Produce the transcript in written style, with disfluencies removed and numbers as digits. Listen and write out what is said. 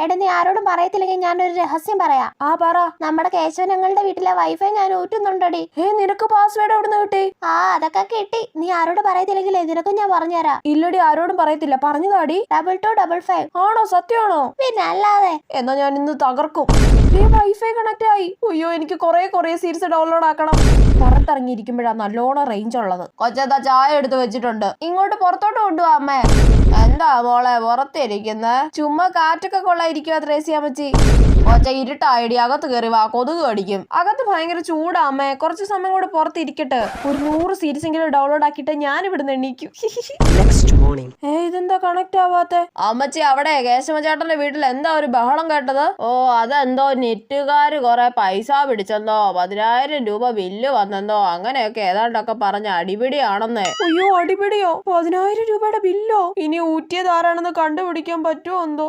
എടാ നീ ആരോടും പറയത്തില്ലെങ്കിൽ ഞാനൊരു രഹസ്യം പറയാം. ആ പറ. നമ്മുടെ കേശവനങ്ങളുടെ വീട്ടിലെ വൈഫൈ ഞാൻ ഊറ്റുന്നുണ്ടടി. നിനക്ക് പാസ്വേഡ് എവിടുന്ന് കിട്ടി? അതൊക്കെ കിട്ടി. നീ ആരോട് പറയത്തില്ലെങ്കിൽ നിനക്കും ഞാൻ പറഞ്ഞുതരാം. ഇല്ലടി, ആരോടും പറയത്തില്ല. പറഞ്ഞതാടി. 2255. ആണോ? സത്യമാണോ? പിന്നെ അല്ലാതെ. എന്നാ ഞാൻ ഇന്ന് തകർക്കും. വൈഫൈ കണക്ട് ആയി. അയ്യോ, എനിക്ക് കൊറേ സീരീസ് ഡൗൺലോഡ് ആക്കണം. പുറത്തിറങ്ങിയിരിക്കുമ്പോഴാണ് നല്ലോണം റേഞ്ച് ഉള്ളത്. കൊച്ചെന്താ ചായ എടുത്ത് വെച്ചിട്ടുണ്ട്, ഇങ്ങോട്ട് പുറത്തോട്ട് കൊണ്ടുപോവാ അമ്മേ. എന്താ മോളെ പുറത്തിരിക്കുന്ന? ചുമ്മാ കാറ്റൊക്കെ കൊള്ളായിരിക്കുവാ ത്രേസ്യാമ്മച്ചി. കൊച്ച ഇരുട്ടായിടി, അകത്ത് കയറി വാ, കൊതുക് കടിക്കും. അകത്ത് ഭയങ്കര ചൂടാ അമ്മേ, കുറച്ച് സമയം കൂടെ പുറത്തിരിക്കട്ടെ. ഒരു 100 സീരീസ് എങ്കിലും ഡൗൺലോഡ് ആക്കിയിട്ട് ഞാൻ ഇവിടുന്ന് എണീക്കും. ഇതെന്താ കണക്ട് ആവാത്തെ? അമ്മച്ചി, അവിടെ കേശവചേട്ടന്റെ വീട്ടിൽ എന്താ ഒരു ബഹളം കേട്ടത്? അതെന്തോ നെറ്റുകാര് കൊറേ പൈസ പിടിച്ചെന്നോ 10,000 രൂപ ബില്ല് വന്നെന്നോ അങ്ങനെയൊക്കെ ഏതാണ്ടൊക്കെ പറഞ്ഞ അടിപിടിയാണെന്നേ. അയ്യോ, അടിപിടിയോ? 10,000 രൂപയുടെ ബില്ലോ? ഇനി ഊറ്റിയത് ആരാണെന്ന് കണ്ടുപിടിക്കാൻ പറ്റുമോ എന്തോ.